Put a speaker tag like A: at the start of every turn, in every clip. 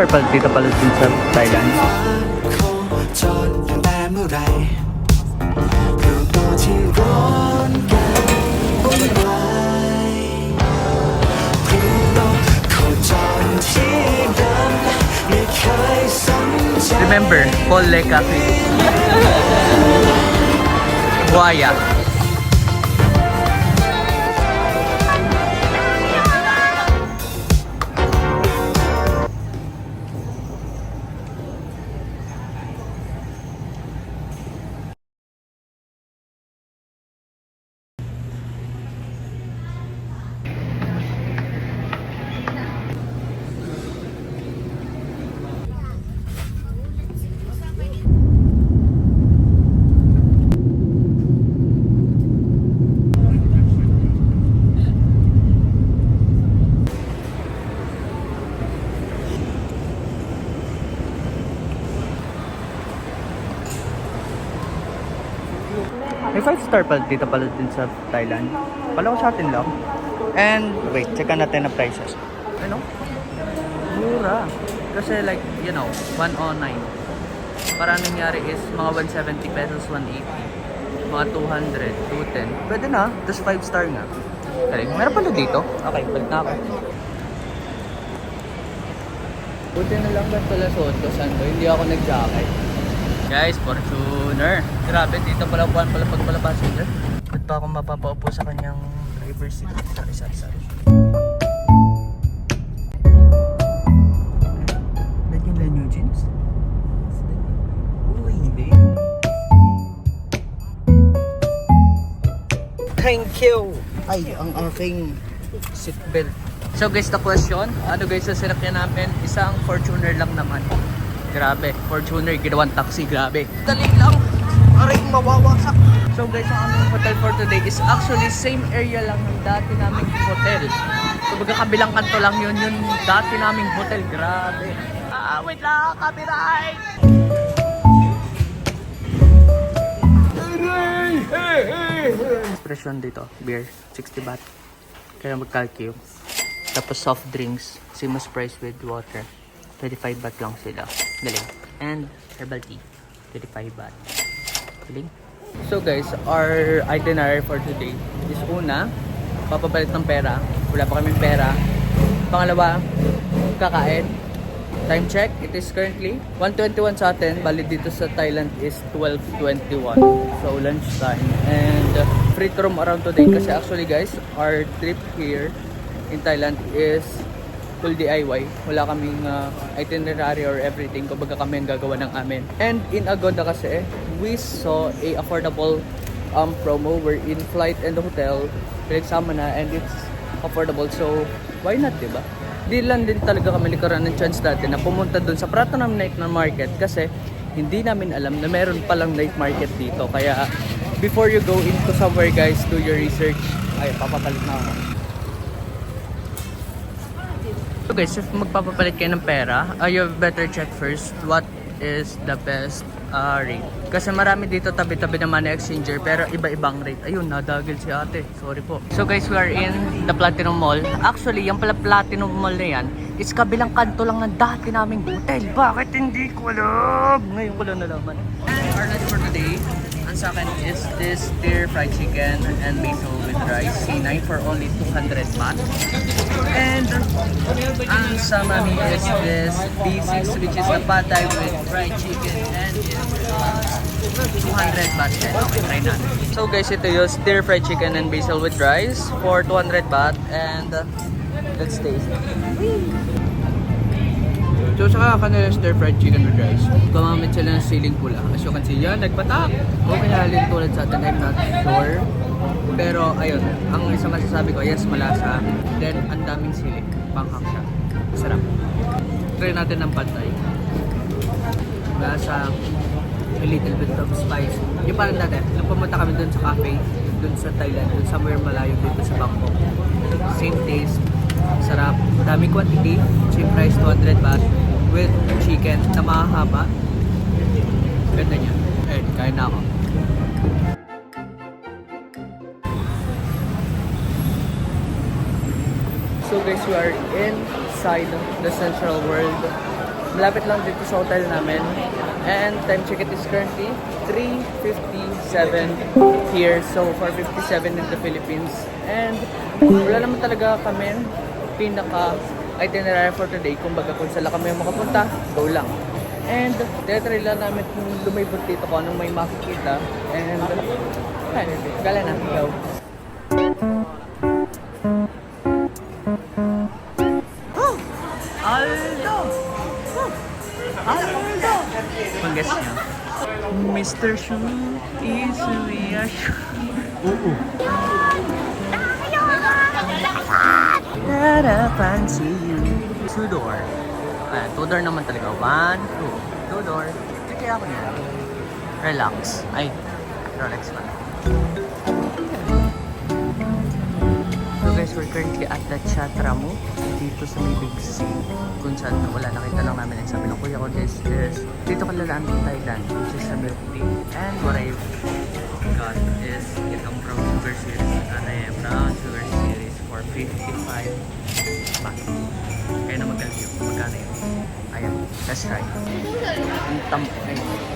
A: 5-star pala dito pala din sa Thailand. Remember, Paul Le Cafe. Buaya. May 5-star pala dito pala din sa Thailand. Pala ko sa atin lang. And wait, checkan natin ang prices. Ano? Mura. Kasi like, you know, 109. Para nangyari is mga 170 pesos, 180. Mga 200, 210. Pwede na. Tapos 5-star nga. Galing. Meron pala dito. Okay, balik na ako. Buti na lang ba't pala suot ko, Sando? Hindi ako nag-jacket. Guys, Fortuner. Grabe, dito pala buwan pala pag pala passenger. Ba't pa akong mapapaupo sa kanyang driver's seat? Sorry. Lagyan lang new jeans? Uy, hindi. Thank you! Ay, ang aking seatbelt. So guys, the question, ano guys sa sinakyan namin? Isang Fortuner lang naman. Grabe, Fortuner, ginawang taxi, grabe. Dali lang, aray mawawasak. So guys, ang aming hotel for today is actually same area lang ng dati naming hotel. So magkakabilang kanto lang yun, yung dati naming hotel, grabe. Wait lang, copyright! Expression dito, beer, 60 baht. Kaya mag-calculate. Tapos soft drinks, Simus price with water. 25 baht lang sila. Galing. And herbal tea. 25 baht. Galing. So guys, our itinerary for today is una, papapalit ng pera. Wala pa kaming pera. Pangalawa, kakain. Time check, it is currently 1:21 sa atin. Bali dito sa Thailand is 12:21. So lunch time. And free to roam around today. Kasi actually guys, our trip here in Thailand is full DIY. Wala kaming itinerary or everything. Kumbaga kami ang gagawa ng amin. And in Agoda kasi, we saw a affordable promo. We're in flight and hotel. Pinagsama na and it's affordable. So, why not, diba? Di lang din talaga kami nagkaroon ng chance dati na pumunta dun sa Pratunam Night Market kasi hindi namin alam na meron palang night market dito. Kaya, before you go into somewhere guys, do your research. Ay, papapalit na ako. So guys, if magpapapalit kayo ng pera, you better check first what is the best rate. Kasi marami dito tabi-tabi na money exchanger pero iba-ibang rate. Ayun, nadagil si ate. Sorry po. So guys, we are in the Platinum Mall. Actually, yung pala Platinum Mall na yan is kabilang kanto lang ng dati naming hotel. Bakit hindi ko alam? Ngayon ko lang nalaman. Our lunch for today, ang sa akin is this stir fried chicken and basil with rice. C9 for only 200 baht. And ang sa mami is this B6 which is the pad thai with fried chicken and 200 baht. Okay, try natin. So guys, ito yung stir fried chicken and basil with rice for 200 baht. And let's taste. So sa kanila stir fried chicken with rice, gumamit sila ng siling pula. As you can see, yan, nagpatak. Okay halin tulad sa atin, I'm not sure. Pero ayun, ang isang masasabi ko, yes, malasa. Then, ang daming silik. Panghang siya. Sarap. Try natin ng pad thai. Lasa, a little bit of spice. Yung parang dati, nung pumunta kami dun sa cafe, dun sa Thailand, dun somewhere malayo dito sa Bangkok. Same taste. Sarap. Daming quantity. Cheap price, 200 baht. With chicken na mahahaba. Ganda niya. Eh, kain na ako. So guys, we are inside the Central World Malapit lang dito sa hotel namin. And time check, it is currently 3:57 here. So 4:57 in the Philippines. And wala naman talaga kami pinaka itinerary for today. Kumbaga kung saan kami makapunta, go lang. And tinatry lang namin kung lumibot dito kung anong may makikita. And gala na, go. Aldo! Aldo! Pag-guess niya. Mr. Shu is a Shu. Oo. Harapan si you. Two-door. Ayan, two-door naman talaga. 1, 2. Two-door. Kaya ako niya. Relax. Ay, Rolex pa. So guys, we're currently at the Chatramu dito sa may Big C, kung saan wala, nakita lang namin ang sabi ng kuya ko, this is dito kalalaan ng Thailand, which is sa milk tea. And what I've got is itong brown sugar series, brown sugar series for 55 baht. Kaya na magkalyo, magkano yun? Ayan, let's try.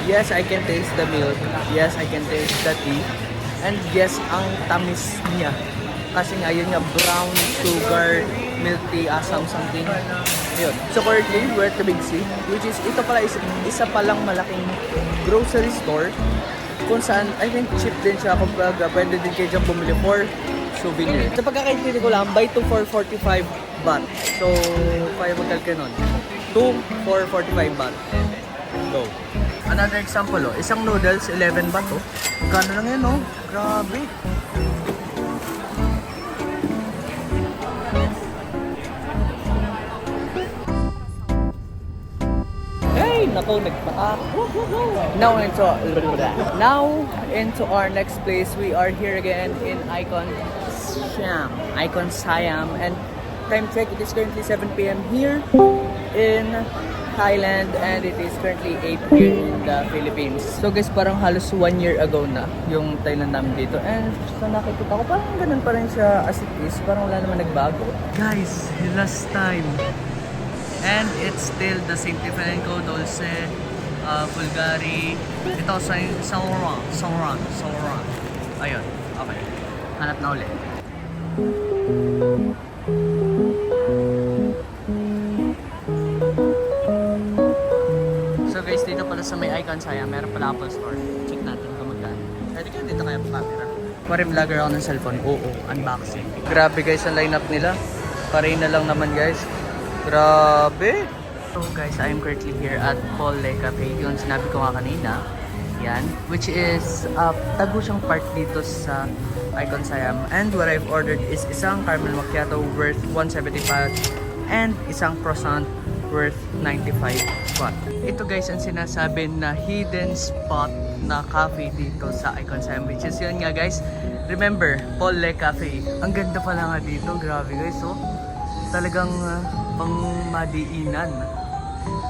A: Yes, I can taste the milk. Yes, I can taste the tea. And yes, ang tamis niya. Kasi nga yun nga, brown sugar milk tea, asam something. Ayun. So currently, we're at the Big C, which is, ito pala isa palang malaking grocery store kung saan, I think cheap din siya kapag pwede din kayo dyan bumili for souvenir. Sa pagkakaintindi ko lang, buy 2 for 45 baht. So, kaya magkalka nun. 2 for 45 baht. Go. Another example, isang noodles, 11 baht, Magkano lang yan, Grabe. Nako, nagpaka. Now into our next place. We are here again in Icon Siam, and time check, it is currently 7 p.m. here in Thailand, and it is currently 8 here in the Philippines. So guys, parang halos 1 year ago na yung Thailand namin dito, and so nakikita ko parang ganun pa rin siya as it is, parang wala naman nagbago. Guys, last time, and it's still the same Tiffany&Co, Dolce, Bulgari. Ito sa Sauron. Ayun, okay. Hanap na ulit. So guys, dito pala sa may Icon Siam, meron pala Apple Store. Check natin kung magkano. Pwede ka dito kaya pa camera. Parin vlogger ako ng cellphone. Oo, unboxing. Grabe guys ang lineup nila. Parein na lang naman guys. Grabe! So guys, I am currently here at Paul Le Cafe. Yung sinabi ko nga kanina. Yan. Which is, tago siyang part dito sa Icon Siam. And what I've ordered is isang caramel macchiato worth 170 baht and isang croissant worth 95 baht. Ito guys, ang sinasabi na hidden spot na cafe dito sa Icon Siam. Which is yun nga guys. Remember, Paul Le Cafe. Ang ganda pala nga dito. Grabe guys, talagang pang madiinan.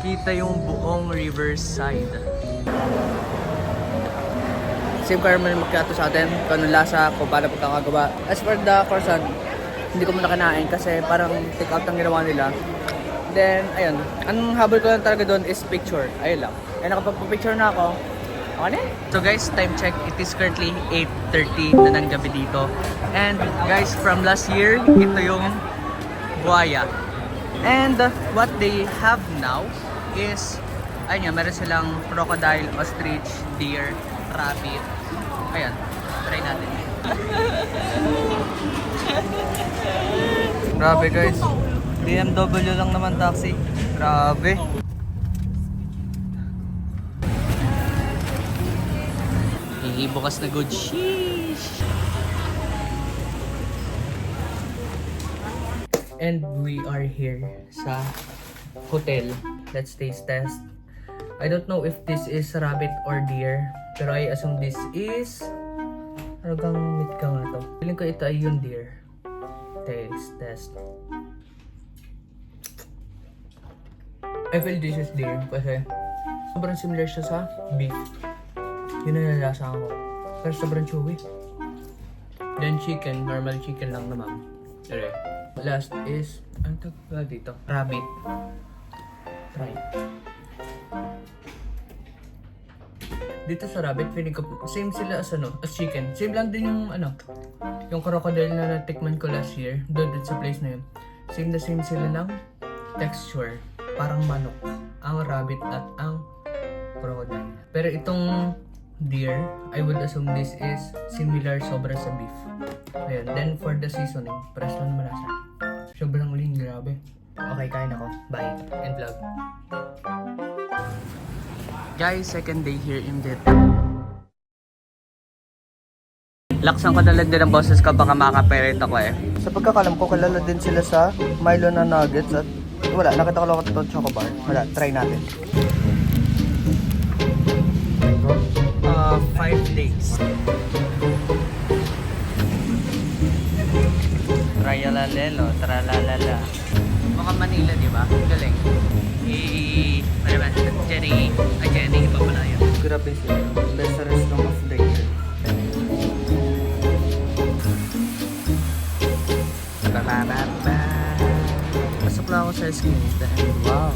A: Kita yung buong riverside. Same caramel macchiato sa atin. Kung anong lasa, kung paano pagkakagawa. As for the croissant, hindi ko muna kinain kasi parang take out ang ginawa nila. Then, ayun. Ang habol ko lang talaga doon is picture. Ayun lang. Kaya nakapag-picture na ako. Okay? So guys, time check. It is currently 8:30 na ng gabi dito. And guys, from last year, ito yung buhaya. And what they have now is, ayun nga, meron silang crocodile, ostrich, deer, rabbit. Ayan, try natin. Grabe guys, BMW lang naman taxi. Grabe. Bukas na good. Sheesh. And we are here sa hotel. Let's taste test. I don't know if this is rabbit or deer, pero I assume this is aragang meat ka nga to. Feeling ko ito ay yung deer. Taste test. I feel this is deer kasi sobrang similar siya sa beef. Yun ang nalasahan ko. Pero sobrang chewy. Then chicken, normal chicken lang naman. Okay. Last is, ano tawag dito? Rabbit. Try. Dito sa rabbit, feeling ko, same sila as as chicken. Same lang din yung yung crocodile na natikman ko last year, doon sa place na yun. Same na same sila ng texture, parang manok, ang rabbit at ang crocodile. Pero itong deer, I would assume this is similar sobra sa beef. Ayun, then for the seasoning, press lang naman nasa. Sobrang lean, grabe. Okay, kain ako. Bye. End vlog. Guys, second day here in Vietnam. Laksan ko na lang din ang boses ko, baka makapirit ako eh. Sa pagkakalam ko, kilala din sila sa Milo na nuggets at wala, nakita ko lang ito choco bar. Wala, try natin. 5 days. Trayalalelo, tralalala. Mukhang Manila, di ba? Galing. Jenny, iba pala yun. Grabe sila. Best restaurant of the year. Pasok lang ako sa Skinny and wow.